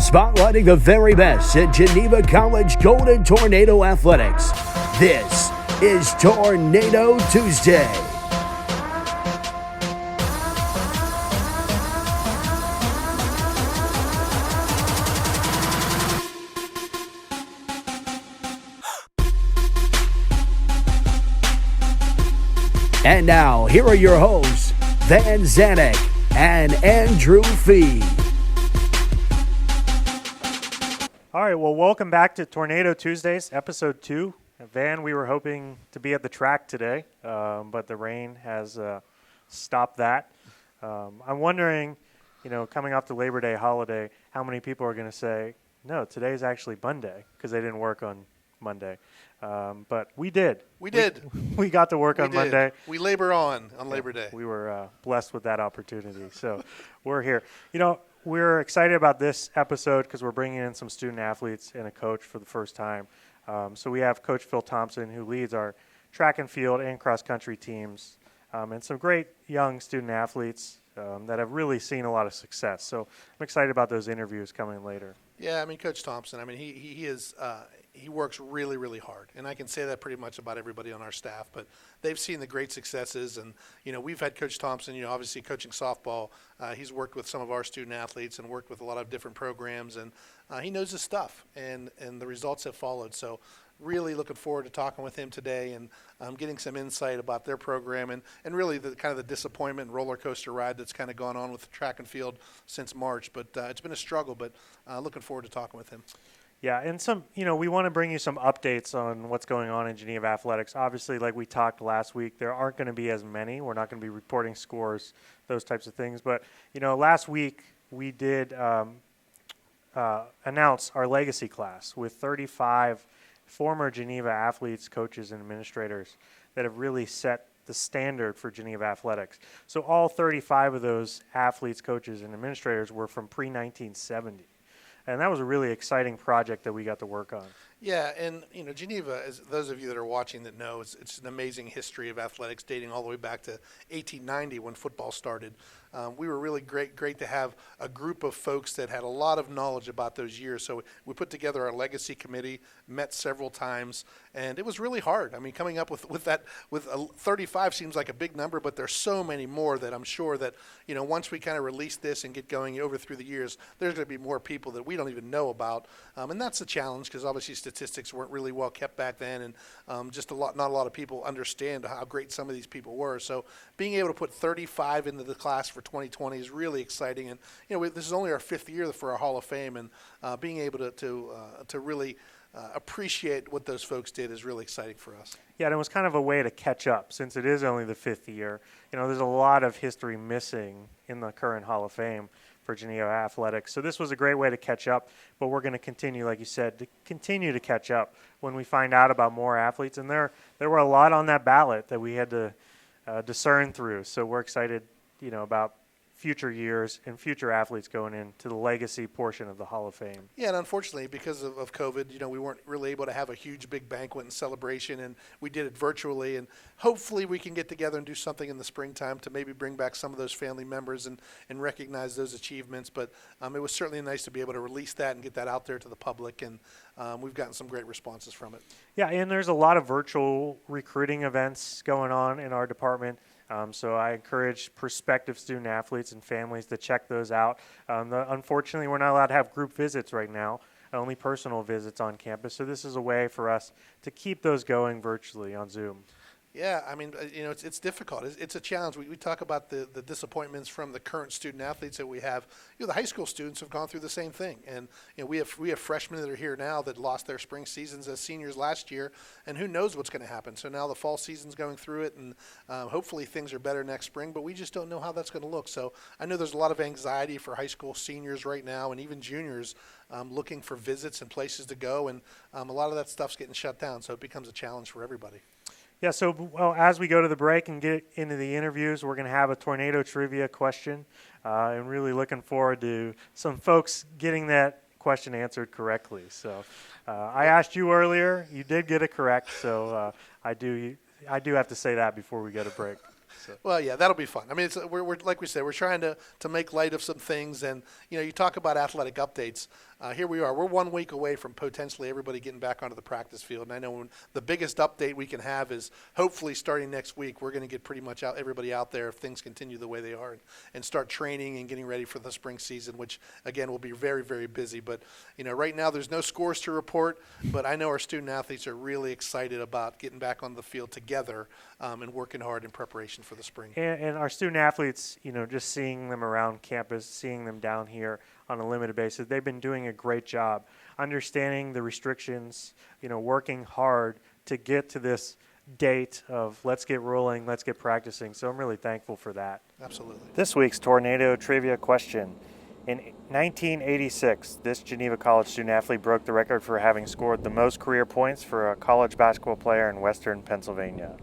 spotlighting the very best in Geneva College Golden Tornado Athletics. This is Tornado Tuesday. And now, here are your hosts, Van Zanik and Andrew Fee. All right, well, welcome back to Tornado Tuesdays, episode 2. Van, we were hoping to be at the track today, but the rain has stopped that. I'm wondering, coming off the Labor Day holiday, how many people are going to say, no, today's actually Monday, because they didn't work on Monday. But we did. We did. We got to work on Monday. We labor on Labor Day. We were blessed with that opportunity. So we're here. We're excited about this episode because we're bringing in some student athletes and a coach for the first time. So we have Coach Phil Thompson, who leads our track and field and cross-country teams, and some great young student athletes that have really seen a lot of success. So I'm excited about those interviews coming later. Yeah, Coach Thompson, he is he works really, really hard. And I can say that pretty much about everybody on our staff. But they've seen the great successes. And, we've had Coach Thompson, obviously coaching softball. He's worked with some of our student athletes and worked with a lot of different programs. And he knows his stuff. And the results have followed. So really looking forward to talking with him today and getting some insight about their program and really the kind of the disappointment roller coaster ride that's kind of gone on with track and field since March. But it's been a struggle, but looking forward to talking with him. Yeah, and we want to bring you some updates on what's going on in Geneva Athletics. Obviously, like we talked last week, there aren't going to be as many. We're not going to be reporting scores, those types of things. But, last week we did announce our legacy class with 35 former Geneva athletes, coaches, and administrators that have really set the standard for Geneva Athletics. So all 35 of those athletes, coaches, and administrators were from pre-1970. And that was a really exciting project that we got to work on. Yeah, and Geneva, as those of you that are watching that know, it's an amazing history of athletics dating all the way back to 1890 when football started. We were really great to have a group of folks that had a lot of knowledge about those years. So we put together our legacy committee, met several times, and it was really hard. Coming up with 35 seems like a big number, but there's so many more that I'm sure that once we kind of release this and get going over through the years, there's going to be more people that we don't even know about, and that's a challenge because obviously statistics weren't really well kept back then, and not a lot of people understand how great some of these people were. So being able to put 35 into the class for 2020 is really exciting, and this is only our 5th year for our Hall of Fame, and being able to really appreciate what those folks did is really exciting for us. Yeah, and it was kind of a way to catch up since it is only the 5th year. There's a lot of history missing in the current Hall of Fame for Geneva Athletics. So this was a great way to catch up, but we're going to continue, like you said, to continue to catch up when we find out about more athletes. And there were a lot on that ballot that we had to discern through. So we're excited, about future years and future athletes going into the legacy portion of the Hall of Fame. Yeah, and unfortunately, because of COVID, we weren't really able to have a huge big banquet and celebration, and we did it virtually. And hopefully we can get together and do something in the springtime to maybe bring back some of those family members and recognize those achievements. But it was certainly nice to be able to release that and get that out there to the public, and we've gotten some great responses from it. Yeah, and there's a lot of virtual recruiting events going on in our department. So I encourage prospective student athletes and families to check those out. Unfortunately, we're not allowed to have group visits right now, only personal visits on campus. So this is a way for us to keep those going virtually on Zoom. Yeah, it's difficult. It's a challenge. We talk about the disappointments from the current student athletes that we have. The high school students have gone through the same thing, and we have freshmen that are here now that lost their spring seasons as seniors last year, and who knows what's going to happen. So now the fall season's going through it, and hopefully things are better next spring, but we just don't know how that's going to look. So I know there's a lot of anxiety for high school seniors right now, and even juniors looking for visits and places to go, and a lot of that stuff's getting shut down, so it becomes a challenge for everybody. Yeah, so as we go to the break and get into the interviews, we're going to have a tornado trivia question. And really looking forward to some folks getting that question answered correctly. So I asked you earlier. You did get it correct. So I do have to say that before we go to break. So. Well, yeah, that'll be fun. I mean, we're like we said, we're trying to make light of some things, and you talk about athletic updates. here we are. We're 1 week away from potentially everybody getting back onto the practice field. And I know the biggest update we can have is hopefully starting next week, we're going to get pretty much everybody out there if things continue the way they are and start training and getting ready for the spring season, which, again, will be very, very busy. But, right now there's no scores to report, but I know our student athletes are really excited about getting back on the field together and working hard in preparation for the spring. And our student athletes, just seeing them around campus, seeing them down here on a limited basis, they've been doing a great job understanding the restrictions, working hard to get to this date of let's get rolling, let's get practicing. So I'm really thankful for that. Absolutely. This week's Tornado Trivia question. In 1986, this Geneva College student athlete broke the record for having scored the most career points for a college basketball player in Western Pennsylvania.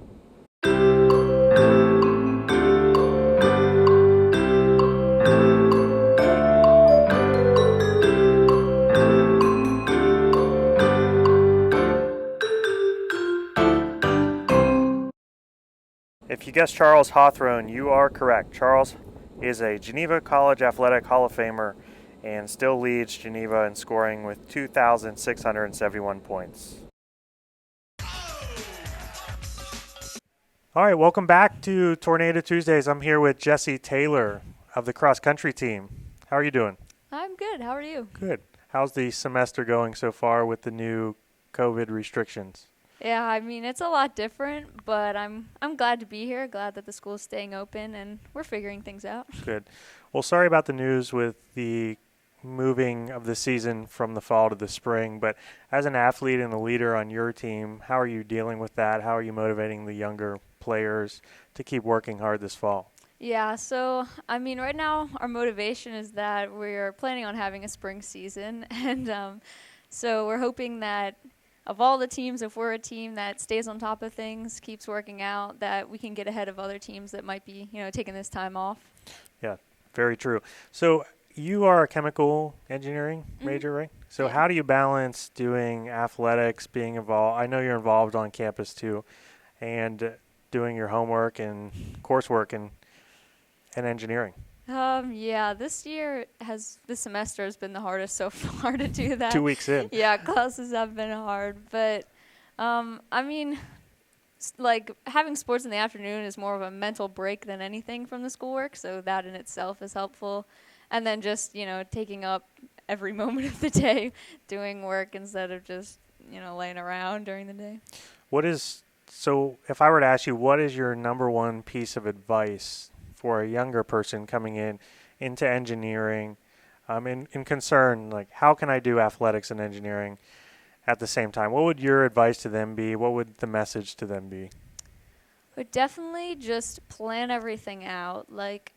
If you guessed Charles Hawthorne, you are correct. Charles is a Geneva College Athletic Hall of Famer and still leads Geneva in scoring with 2,671 points. All right, welcome back to Tornado Tuesdays. I'm here with Jesse Taylor of the cross country team. How are you doing? I'm good. How are you? Good. How's the semester going so far with the new COVID restrictions? Yeah, I mean, it's a lot different, but I'm glad to be here, glad that the school's staying open, and we're figuring things out. Good. Well, sorry about the news with the moving of the season from the fall to the spring, but as an athlete and a leader on your team, how are you dealing with that? How are you motivating the younger players to keep working hard this fall? Yeah, so, I mean, right now our motivation is that we're planning on having a spring season, and so we're hoping that of all the teams, if we're a team that stays on top of things, keeps working out, that we can get ahead of other teams that might be, taking this time off. Yeah, very true. So you are a chemical engineering major, right? So how do you balance doing athletics, being involved? I know you're involved on campus too, and doing your homework and coursework and engineering. Yeah, this semester has been the hardest so far to do that. 2 weeks in. Yeah, classes have been hard, but I mean, like having sports in the afternoon is more of a mental break than anything from the schoolwork, so that in itself is helpful. And then just, taking up every moment of the day doing work instead of just, laying around during the day. So if I were to ask you, what is your number one piece of advice for a younger person coming into engineering, in concern, like how can I do athletics and engineering at the same time? What would your advice to them be? What would the message to them be? But definitely just plan everything out. Like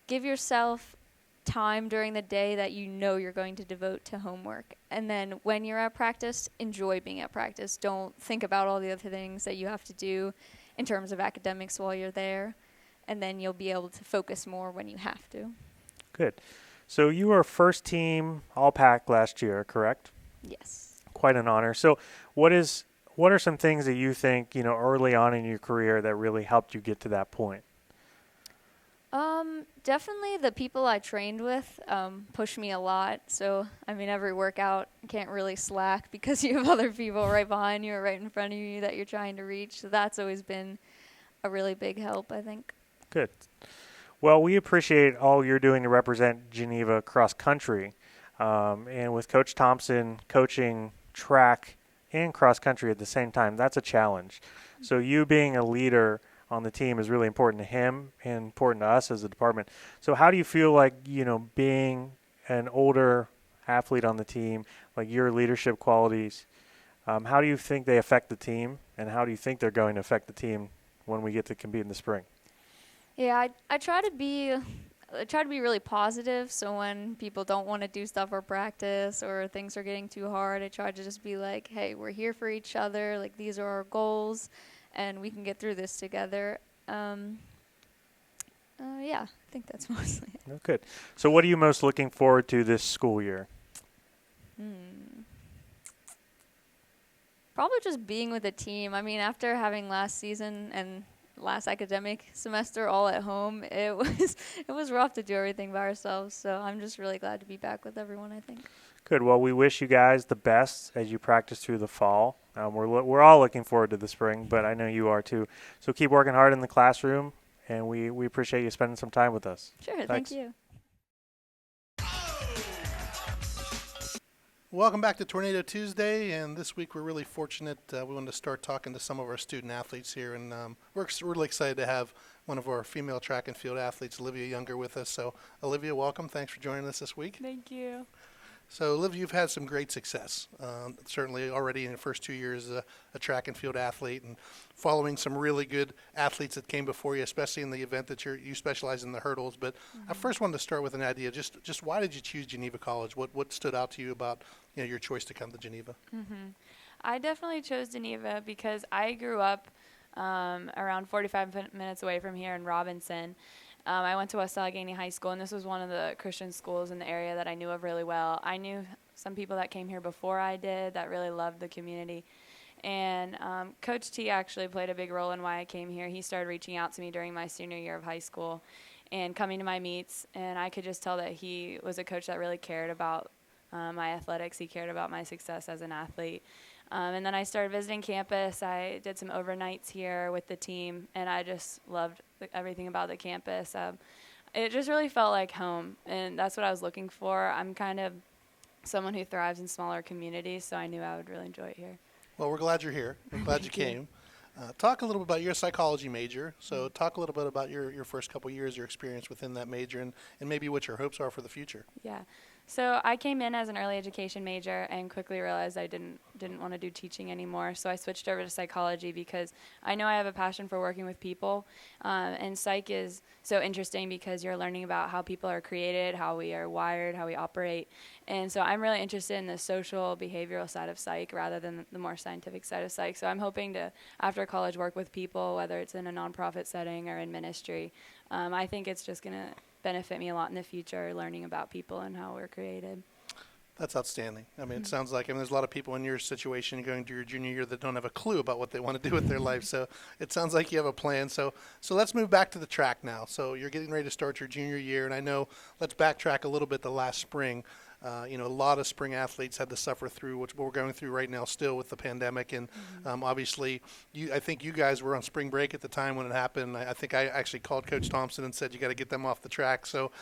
give yourself time during the day that you're going to devote to homework. And then when you're at practice, enjoy being at practice. Don't think about all the other things that you have to do in terms of academics while you're there. And then you'll be able to focus more when you have to. Good. So you were first team All-Pac last year, correct? Yes. Quite an honor. So what are some things that you think, early on in your career that really helped you get to that point? Definitely the people I trained with pushed me a lot. So, I mean, every workout can't really slack because you have other people right behind you or right in front of you that you're trying to reach. So that's always been a really big help, I think. Good. Well, we appreciate all you're doing to represent Geneva cross country. And with Coach Thompson coaching track and cross country at the same time, that's a challenge. So you being a leader on the team is really important to him and important to us as a department. So how do you feel like, being an older athlete on the team, like your leadership qualities, how do you think they affect the team, and how do you think they're going to affect the team when we get to compete in the spring? Yeah, I try to be really positive. So when people don't want to do stuff or practice or things are getting too hard, I try to just be like, hey, we're here for each other. Like, these are our goals, and we can get through this together. Yeah, I think that's mostly it. Oh, good. So what are you most looking forward to this school year? Probably just being with a team. I mean, after having last season and last academic semester all at home, it was rough to do everything by ourselves. So I'm just really glad to be back with everyone, I think. Good. Well, we wish you guys the best as you practice through the fall. We're all looking forward to the spring, but I know you are too. So keep working hard in the classroom, and we appreciate you spending some time with us. Sure, Thanks. thank you. Welcome back to Tornado Tuesday, and this week we're really fortunate. We wanted to start talking to some of our student athletes here, and we're really excited to have one of our female track and field athletes, Olivia Younger, with us. So, Olivia, welcome. Thanks for joining us this week. Thank you. So, Olivia, you've had some great success, certainly already in the first 2 years as a track and field athlete, and following some really good athletes that came before you, especially in the event that you specialize in the hurdles. But I first wanted to start with an idea. Just why did you choose Geneva College? What stood out to you about your choice to come to Geneva? I definitely chose Geneva because I grew up around 45 minutes away from here in Robinson. I went to West Allegheny High School, and this was one of the Christian schools in the area that I knew of really well. I knew some people that came here before I did that really loved the community. And Coach T actually played a big role in why I came here. He started reaching out to me during my senior year of high school and coming to my meets, and I could just tell that he was a coach that really cared about my athletics. He cared about my success as an athlete. And then I started visiting campus. I did some overnights here with the team, and I just loved everything about the campus. It just really felt like home, and that's what I was looking for. I'm kind of someone who thrives in smaller communities, so I knew I would really enjoy it here. Well, we're glad you're here. We're glad you came. Talk a little bit about your psychology major. So talk a little bit about your first couple years, your experience within that major, and maybe what your hopes are for the future. Yeah. So I came in as an early education major and quickly realized I didn't want to do teaching anymore. So I switched over to psychology because I know I have a passion for working with people. And psych is so interesting because you're learning about how people are created, how we are wired, how we operate. And so I'm really interested in the social behavioral side of psych rather than the more scientific side of psych. So I'm hoping to, after college, work with people, whether it's in a nonprofit setting or in ministry. I think it's just going to benefit me a lot in the future, learning about people and how we're created. That's outstanding. I mean, it sounds like, there's a lot of people in your situation going to your junior year that don't have a clue about what they want to do with their life. So it sounds like you have a plan. So let's move back to the track now. So you're getting ready to start your junior year, and I know, let's backtrack a little bit to last spring. A lot of spring athletes had to suffer through what we're going through right now still with the pandemic. And obviously, I think you guys were on spring break at the time when it happened. I think I actually called Coach Thompson and said, you got to get them off the track. So,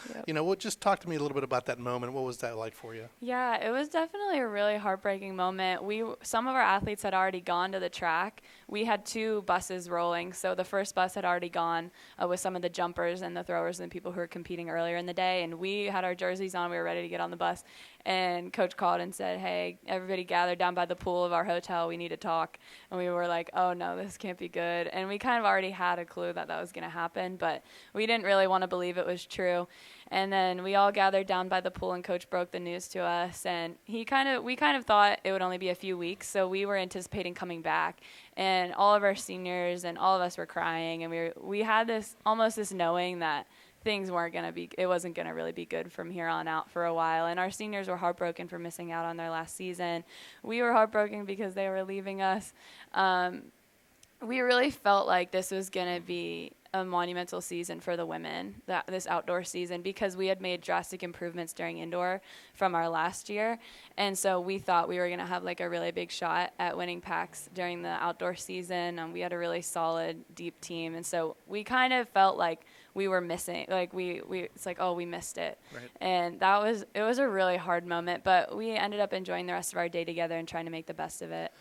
just talk to me a little bit about that moment. What was that like for you? Yeah, it was definitely a really heartbreaking moment. Some of our athletes had already gone to the track. We had 2 buses rolling. So the first bus had already gone with some of the jumpers and the throwers and the people who were competing earlier in the day. And we had our jerseys on. We were ready to get on the bus. And Coach called and said, hey, everybody gathered down by the pool of our hotel. We need to talk. And we were like, oh, no, this can't be good. And we kind of already had a clue that was going to happen, but we didn't really want to believe it was true. And then we all gathered down by the pool, and Coach broke the news to us. And we kind of thought it would only be a few weeks, so we were anticipating coming back. And all of our seniors and all of us were crying, and we had this knowing that things it wasn't going to really be good from here on out for a while. And our seniors were heartbroken for missing out on their last season. We were heartbroken because they were leaving us. We really felt like this was going to be a monumental season for the women, this outdoor season, because we had made drastic improvements during indoor from our last year. And so we thought we were going to have like a really big shot at winning packs during the outdoor season. We had a really solid, deep team. And so we kind of felt like we were missing, like it's like, oh, we missed it. Right. And it was a really hard moment, but we ended up enjoying the rest of our day together and trying to make the best of it.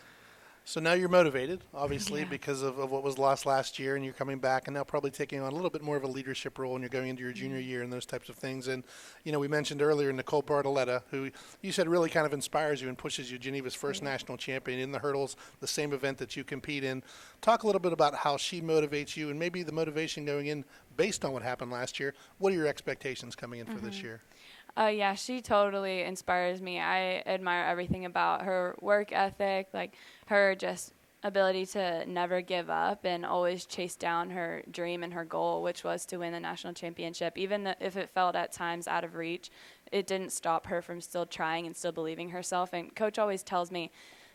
So now you're motivated, obviously, because of what was lost last year, and you're coming back and now probably taking on a little bit more of a leadership role, and you're going into your junior year and those types of things. And, we mentioned earlier Nicole Bartoletta, who you said really kind of inspires you and pushes you, Geneva's first national champion in the hurdles, the same event that you compete in. Talk a little bit about how she motivates you and maybe the motivation going in based on what happened last year. What are your expectations coming in for this year? Yeah, she totally inspires me. I admire everything about her work ethic, like her just ability to never give up and always chase down her dream and her goal, which was to win the national championship. Even if it felt at times out of reach, it didn't stop her from still trying and still believing herself. And Coach always tells me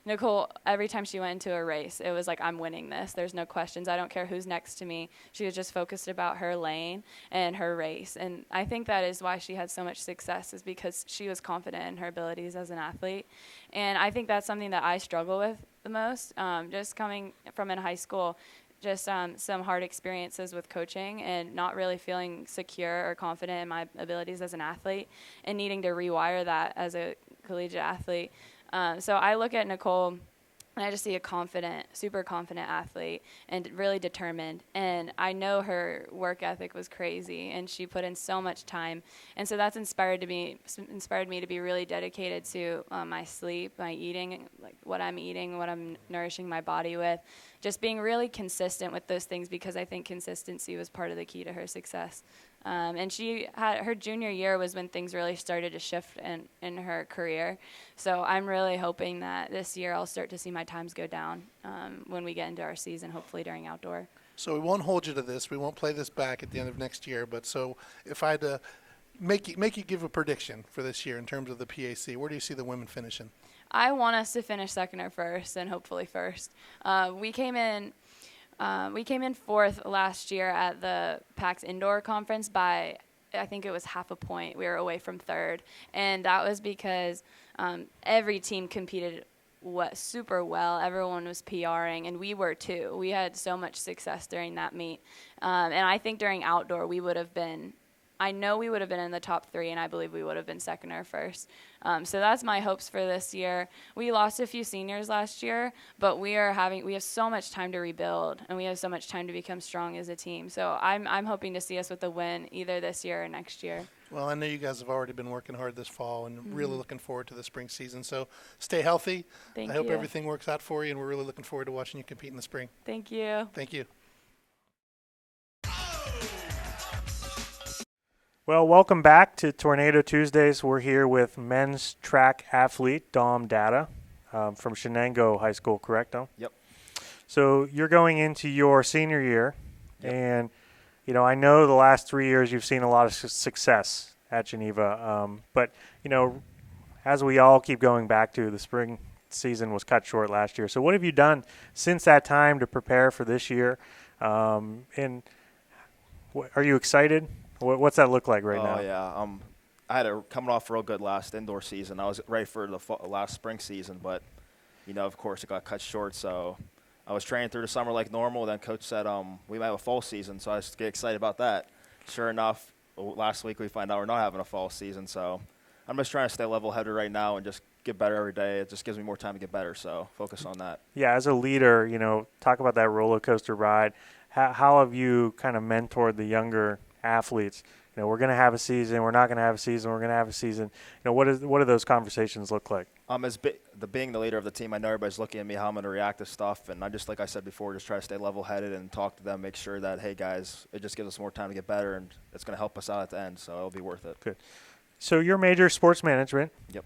Nicole, every time she went into a race, it was like, I'm winning this. There's no questions. I don't care who's next to me. She was just focused about her lane and her race. And I think that is why she had so much success, is because she was confident in her abilities as an athlete. And I think that's something that I struggle with the most, just coming from in high school. Just some hard experiences with coaching and not really feeling secure or confident in my abilities as an athlete and needing to rewire that as a collegiate athlete. So I look at Nicole and I just see a confident, super confident athlete and really determined. And I know her work ethic was crazy and she put in so much time. And so that's inspired me to be really dedicated to my sleep, my eating, like what I'm eating, what I'm nourishing my body with. Just being really consistent with those things, because I think consistency was part of the key to her success. And she had her junior year was when things really started to shift in her career. So I'm really hoping that this year I'll start to see my times go down when we get into our season, hopefully during outdoor. So we won't hold you to this. We won't play this back at the end of next year. But so if I had to make you give a prediction for this year in terms of the PAC, where do you see the women finishing? I want us to finish second or first, and hopefully first. We came in fourth last year at the PAC's indoor conference by, I think it was half a point. We were away from third, and that was because every team competed super well. Everyone was PRing, and we were too. We had so much success during that meet, and I think during outdoor I know we would have been in the top 3, and I believe we would have been second or first. So that's my hopes for this year. We lost a few seniors last year, but we have so much time to rebuild, and we have so much time to become strong as a team. So I'm hoping to see us with a win either this year or next year. Well, I know you guys have already been working hard this fall and really looking forward to the spring season. So stay healthy. Thank you. I hope everything works out for you, and we're really looking forward to watching you compete in the spring. Thank you. Thank you. Well, welcome back to Tornado Tuesdays. We're here with men's track athlete Dom Data from Shenango High School, correct, Dom? Yep. So you're going into your senior year, Yep. and I know the last 3 years you've seen a lot of success at Geneva, but as we all keep going back to, the spring season was cut short last year. So what have you done since that time to prepare for this year? And are you excited? What's that look like right now? Oh, yeah. I had coming off a real good last indoor season. I was ready for the last spring season, but, of course, it got cut short. So I was training through the summer like normal. Then Coach said we might have a fall season, so I was get excited about that. Sure enough, last week we find out we're not having a fall season. So I'm just trying to stay level-headed right now and just get better every day. It just gives me more time to get better, so focus on that. Yeah, as a leader, talk about that roller coaster ride. How have you kind of mentored the younger athletes? We're going to have a season. We're not going to have a season. We're going to have a season. What do those conversations look like? Being the leader of the team, I know everybody's looking at me how I'm going to react to stuff, and I just, like I said before, just try to stay level-headed and talk to them, make sure that, hey guys, it just gives us more time to get better, and it's going to help us out at the end, so it'll be worth it. Good. So your major is sports management. Yep.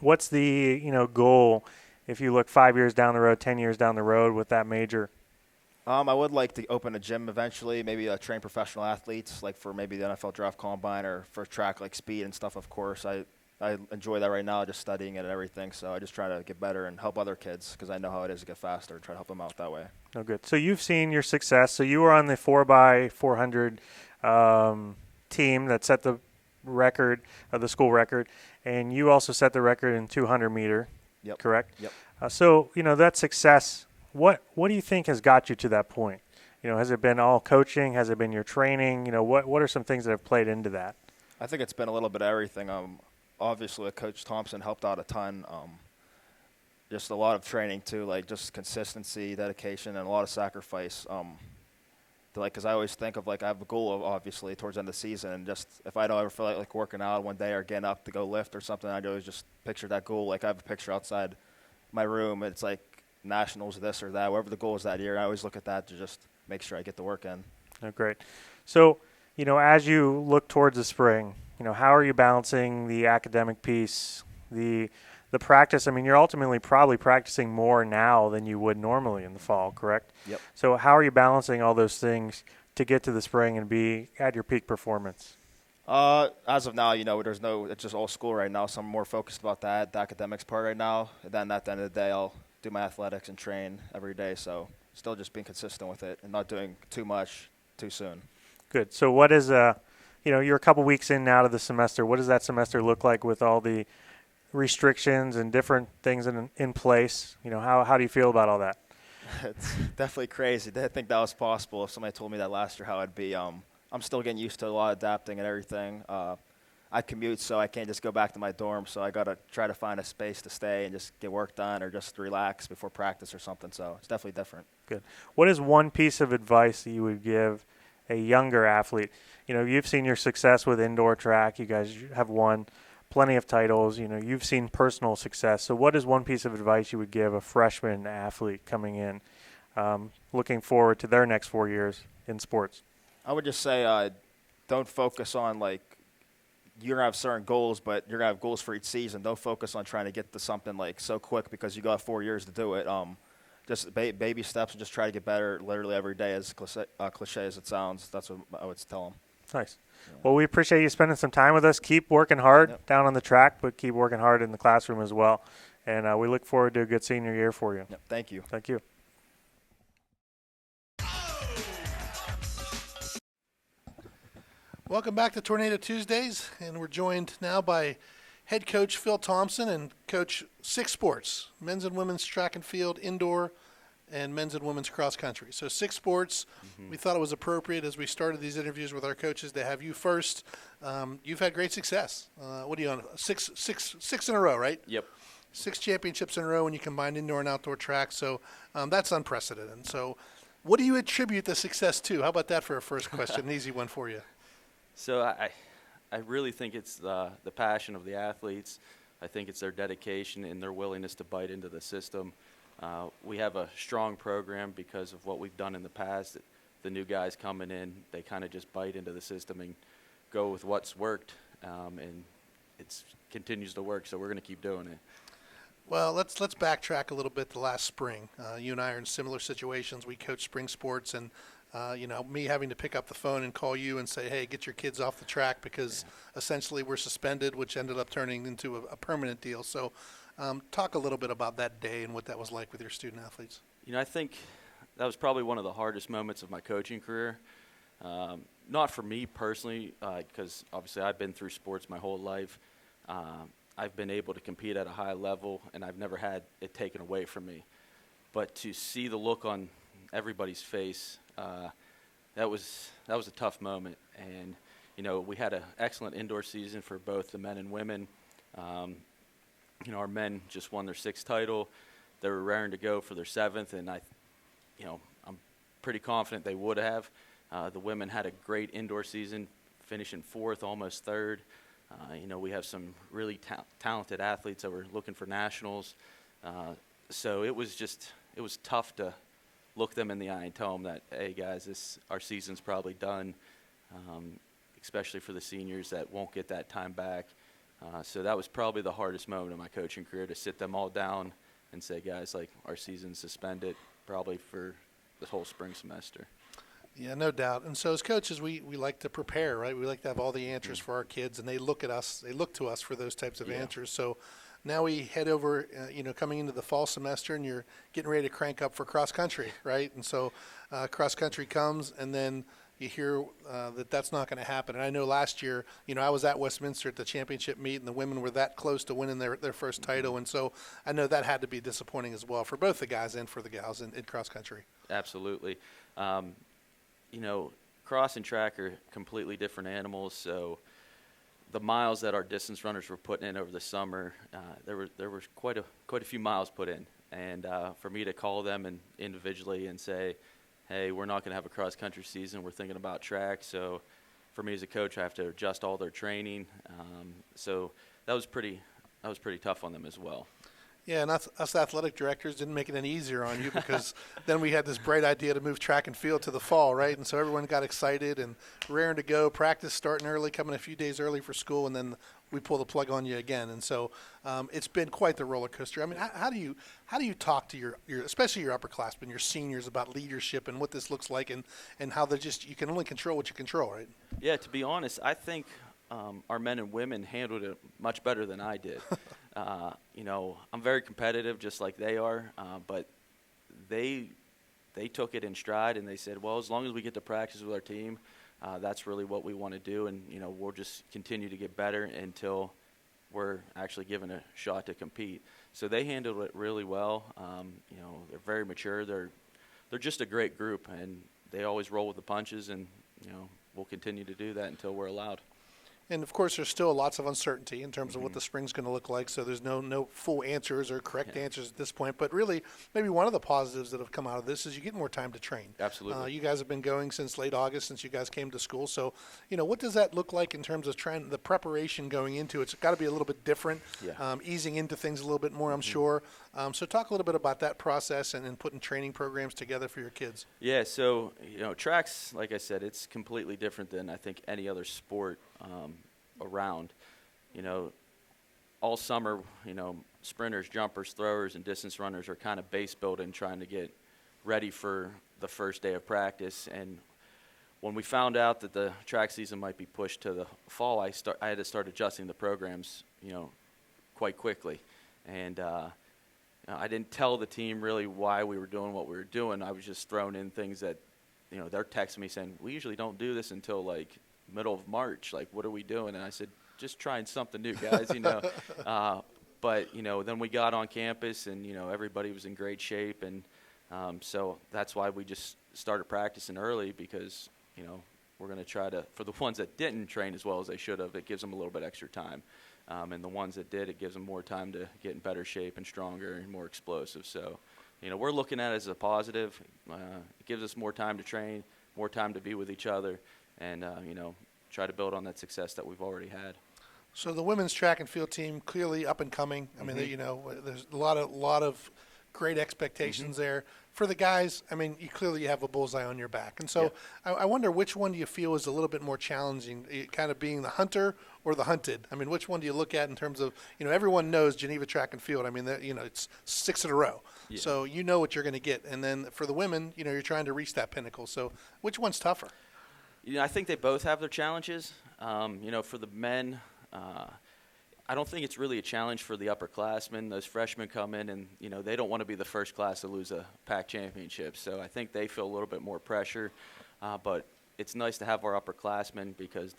What's the goal if you look 5 years down the road, 10 years down the road with that major? I would like to open a gym eventually, maybe train professional athletes, like for maybe the NFL Draft Combine or for track like speed and stuff, of course. I enjoy that right now, just studying it and everything. So I just try to get better and help other kids because I know how it is to get faster and try to help them out that way. Oh, good. So you've seen your success. So you were on the 4x400 team that set the record, the school record, and you also set the record in 200 meter, Yep. correct? Yep. So, that success, what do you think has got you to that point? Has it been all coaching? Has it been your training? What are some things that have played into that? I think it's been a little bit of everything. Obviously, Coach Thompson helped out a ton. Just a lot of training, too, like just consistency, dedication, and a lot of sacrifice. Because I always think of, I have a goal, obviously, towards the end of the season. And just if I don't ever feel like working out one day or getting up to go lift or something, I'd always just picture that goal. Like I have a picture outside my room. It's like nationals, this or that, whatever the goal is that year. I always look at that to just make sure I get the work in. Oh, great. So, as you look towards the spring, how are you balancing the academic piece, the practice? I mean, you're ultimately probably practicing more now than you would normally in the fall, correct? Yep. So how are you balancing all those things to get to the spring and be at your peak performance? As of now, it's just all school right now, so I'm more focused about that, the academics part right now. And then at the end of the day, I'll do my athletics and train every day. So still just being consistent with it and not doing too much too soon. Good. So what is you're a couple weeks in now to the semester. What does that semester look like with all the restrictions and different things in place? How do you feel about all that? It's definitely crazy. I didn't think that was possible. If somebody told me that last year, how I'd be. I'm still getting used to a lot of adapting and everything. I commute, so I can't just go back to my dorm. So I got to try to find a space to stay and just get work done or just relax before practice or something. So it's definitely different. Good. What is one piece of advice that you would give a younger athlete? You've seen your success with indoor track. You guys have won plenty of titles. You've seen personal success. So what is one piece of advice you would give a freshman athlete coming in, looking forward to their next 4 years in sports? I would just say don't focus on, you're going to have certain goals, but you're going to have goals for each season. Don't focus on trying to get to something, so quick because you got 4 years to do it. Just baby steps and just try to get better literally every day, as cliche as it sounds. That's what I would tell them. Nice. Yeah. Well, we appreciate you spending some time with us. Keep working hard down on the track, but keep working hard in the classroom as well. And we look forward to a good senior year for you. Yep. Thank you. Thank you. Welcome back to Tornado Tuesdays, and we're joined now by head coach Phil Thompson and coach 6 sports, men's and women's track and field, indoor, and men's and women's cross country. So 6 sports. Mm-hmm. We thought it was appropriate as we started these interviews with our coaches to have you first. You've had great success. What are you on? Six in a row, right? Yep. 6 championships in a row when you combine indoor and outdoor track. So that's unprecedented. So what do you attribute the success to? How about that for a first question? An easy one for you. So I really think it's the passion of the athletes. I think it's their dedication and their willingness to bite into the system. We have a strong program because of what we've done in the past. The new guys coming in, they kind of just bite into the system and go with what's worked, and it continues to work, so we're going to keep doing it. Well, let's backtrack a little bit to last spring. You and I are in similar situations. We coach spring sports, and me having to pick up the phone and call you and say, hey, get your kids off the track because essentially we're suspended, which ended up turning into a permanent deal. So talk a little bit about that day and what that was like with your student athletes. I think that was probably one of the hardest moments of my coaching career. Not for me personally, because obviously I've been through sports my whole life. I've been able to compete at a high level, and I've never had it taken away from me. But to see the look on everybody's face, that was a tough moment. And we had an excellent indoor season for both the men and women. Our men just won their 6th title. They were raring to go for their 7th, and I'm pretty confident they would have. The women had a great indoor season, finishing 4th, almost 3rd. We have some really talented athletes that were looking for nationals. So it was tough to look them in the eye and tell them that, hey, guys, our season's probably done, especially for the seniors that won't get that time back. So that was probably the hardest moment of my coaching career, to sit them all down and say, guys, our season's suspended probably for the whole spring semester. Yeah, no doubt. And so as coaches, we like to prepare, right? We like to have all the answers for our kids, and they look to us for those types of answers. So now we head over, coming into the fall semester, and you're getting ready to crank up for cross country, right? And so cross country comes, and then you hear that's not going to happen. And I know last year, I was at Westminster at the championship meet, and the women were that close to winning their first title. And so I know that had to be disappointing as well for both the guys and for the gals in cross country. Absolutely. Cross and track are completely different animals. So the miles that our distance runners were putting in over the summer, there were quite a few miles put in. And for me to call them and individually and say, hey, we're not going to have a cross-country season. We're thinking about track. So for me as a coach, I have to adjust all their training. So that was pretty tough on them as well. Yeah, and us athletic directors didn't make it any easier on you because then we had this bright idea to move track and field to the fall, right? And so everyone got excited and raring to go. Practice starting early, coming a few days early for school, and then we pull the plug on you again. And so it's been quite the roller coaster. I mean, how do you talk to your especially your upperclassmen, your seniors, about leadership and what this looks like and how you can only control what you control, right? Yeah, to be honest, I think our men and women handled it much better than I did. I'm very competitive just like they are, but they took it in stride and they said, well, as long as we get to practice with our team, that's really what we want to do, and we'll just continue to get better until we're actually given a shot to compete. So they handled it really well. They're very mature. They're just a great group, and they always roll with the punches, and we'll continue to do that until we're allowed. And of course, there's still lots of uncertainty in terms of what the spring's going to look like. So there's no full answers or correct answers at this point. But really, maybe one of the positives that have come out of this is you get more time to train. Absolutely. You guys have been going since late August, since you guys came to school. So, what does that look like in terms of the preparation going into it? It's got to be a little bit different, easing into things a little bit more, I'm sure. So talk a little bit about that process and putting training programs together for your kids. Yeah, so, tracks, like I said, it's completely different than I think any other sport around. All summer, sprinters, jumpers, throwers, and distance runners are kind of base building, trying to get ready for the first day of practice. And when we found out that the track season might be pushed to the fall, I had to start adjusting the programs, quite quickly. And I didn't tell the team really why we were doing what we were doing. I was just throwing in things that, they're texting me saying, we usually don't do this until like middle of March. Like, what are we doing? And I said, just trying something new, guys, But, then we got on campus and, everybody was in great shape. And so that's why we just started practicing early because, we're going to try to, for the ones that didn't train as well as they should have, it gives them a little bit extra time. And the ones that did, it gives them more time to get in better shape and stronger and more explosive. So, we're looking at it as a positive. It gives us more time to train, more time to be with each other, and, try to build on that success that we've already had. So the women's track and field team clearly up and coming. I mean, there's a lot of great expectations there. For the guys, I mean, you clearly have a bullseye on your back. And so I wonder which one do you feel is a little bit more challenging, kind of being the hunter or the hunted? I mean, which one do you look at in terms of, everyone knows Geneva track and field. I mean, it's 6 in a row. Yeah. So you know what you're going to get. And then for the women, you're trying to reach that pinnacle. So which one's tougher? I think they both have their challenges. For the men, I don't think it's really a challenge for the upperclassmen. Those freshmen come in and, they don't want to be the first class to lose a PAC championship. So I think they feel a little bit more pressure. But it's nice to have our upperclassmen because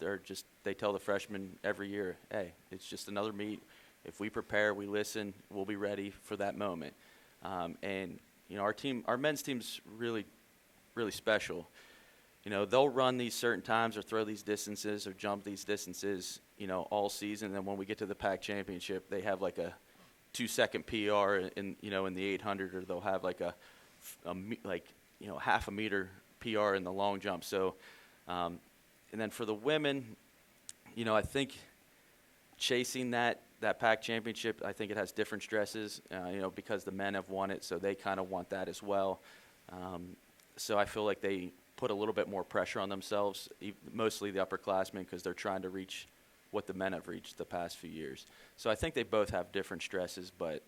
they tell the freshmen every year, hey, it's just another meet. If we prepare, we listen, we'll be ready for that moment. And our men's team's really, really special. They'll run these certain times or throw these distances or jump these distances, all season. And then when we get to the PAC championship, they have like a 2-second PR in the 800, or they'll have like a half a meter PR in the long jump. So, and then for the women, I think chasing that PAC championship, I think it has different stresses, because the men have won it, so they kind of want that as well. So I feel like they put a little bit more pressure on themselves, mostly the upperclassmen, because they're trying to reach what the men have reached the past few years. So I think they both have different stresses, but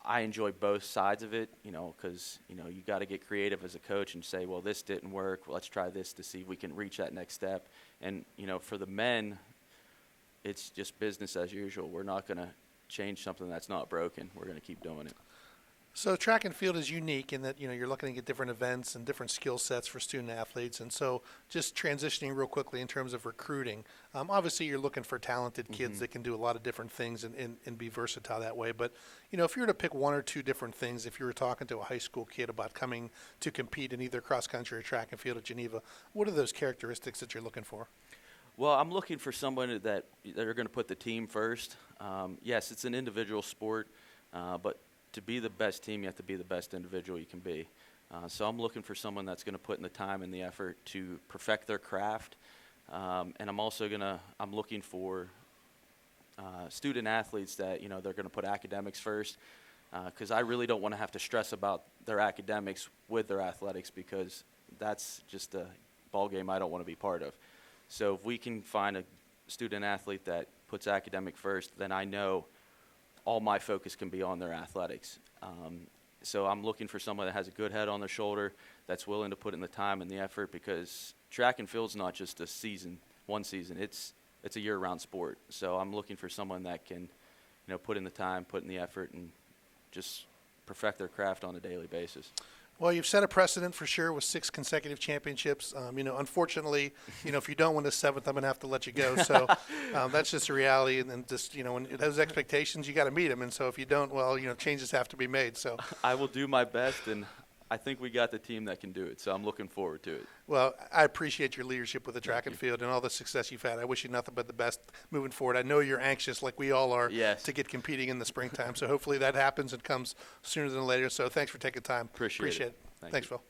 I enjoy both sides of it, because, you got to get creative as a coach and say, well, this didn't work. Well, let's try this to see if we can reach that next step. And, for the men, it's just business as usual. We're not going to change something that's not broken. We're going to keep doing it. So track and field is unique in that, you're looking at different events and different skill sets for student athletes. And so just transitioning real quickly in terms of recruiting, obviously you're looking for talented kids that can do a lot of different things and be versatile that way. But, if you were to pick one or two different things, if you were talking to a high school kid about coming to compete in either cross country or track and field at Geneva, what are those characteristics that you're looking for? Well, I'm looking for someone that are going to put the team first. Yes, it's an individual sport, but to be the best team, you have to be the best individual you can be. So I'm looking for someone that's going to put in the time and the effort to perfect their craft. And I'm looking for student athletes that, they're going to put academics first, because I really don't want to have to stress about their academics with their athletics, because that's just a ball game I don't want to be part of. So if we can find a student athlete that puts academic first, then I know all my focus can be on their athletics. So I'm looking for someone that has a good head on their shoulder, that's willing to put in the time and the effort, because track and field's not just one season. It's a year-round sport. So I'm looking for someone that can, put in the time, put in the effort, and just perfect their craft on a daily basis. Well, you've set a precedent for sure with 6 consecutive championships. Unfortunately, if you don't win the 7th, I'm going to have to let you go. So that's just a reality. And then just, when those expectations, you got to meet them. And so if you don't, well, changes have to be made. So I will do my best, and I think we got the team that can do it. So I'm looking forward to it. Well, I appreciate your leadership with the track and field and all the success you've had. I wish you nothing but the best moving forward. I know you're anxious, like we all are, Yes. to get competing in the springtime. So hopefully that happens and comes sooner than later. So thanks for taking time. Appreciate it. Thanks, Phil.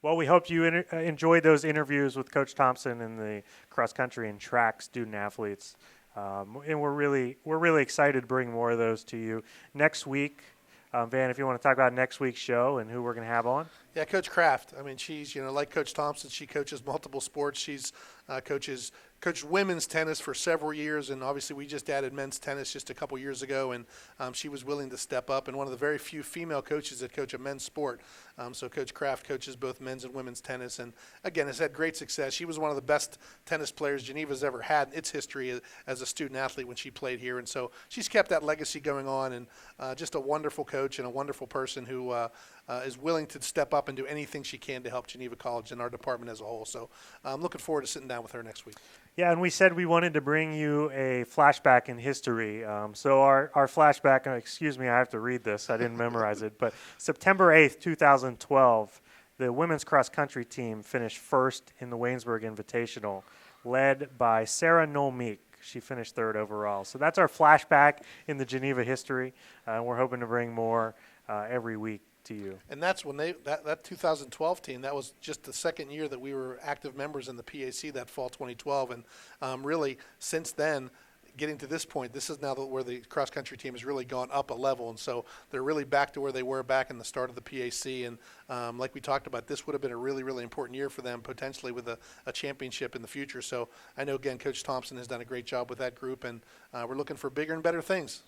Well, we hope you enjoyed those interviews with Coach Thompson and the cross country and track student athletes, and we're really excited to bring more of those to you next week. Van, if you want to talk about next week's show and who we're going to have on. Yeah, Coach Kraft. I mean, she's, like Coach Thompson, she coaches multiple sports. She's coached women's tennis for several years, and obviously we just added men's tennis just a couple years ago, and she was willing to step up, and one of the very few female coaches that coach a men's sport. So Coach Kraft coaches both men's and women's tennis, and again, has had great success. She was one of the best tennis players Geneva's ever had in its history as a student athlete when she played here, and so she's kept that legacy going on, and just a wonderful coach and a wonderful person who is willing to step up and do anything she can to help Geneva College and our department as a whole. So I'm looking forward to sitting down with her next week. Yeah, and we said we wanted to bring you a flashback in history. So our flashback, excuse me, I have to read this. I didn't memorize it. But September 8th, 2012, the women's cross-country team finished first in the Waynesburg Invitational, led by Sarah Nolmeek. She finished third overall. So that's our flashback in the Geneva history. We're hoping to bring more every week to you. And that's when that 2012 team, that was just the second year that we were active members in the PAC that fall 2012. And really, since then, getting to this point, this is now where the cross-country team has really gone up a level. And so they're really back to where they were back in the start of the PAC. And like we talked about, this would have been a really, really important year for them, potentially with a championship in the future. So I know, again, Coach Thompson has done a great job with that group, and we're looking for bigger and better things.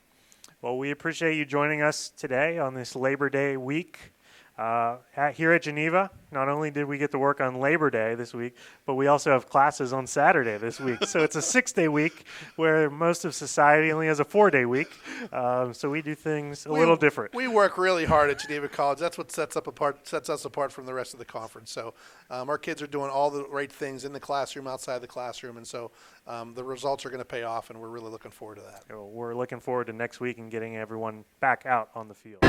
Well, we appreciate you joining us today on this Labor Day week. Here at Geneva, not only did we get to work on Labor Day this week, but we also have classes on Saturday this week. So it's a 6-day week where most of society only has a 4-day week. So we do things a little different. We work really hard at Geneva College. That's what sets us apart from the rest of the conference. So our kids are doing all the right things in the classroom, outside the classroom, and so the results are going to pay off, and we're really looking forward to that. We're looking forward to next week and getting everyone back out on the field.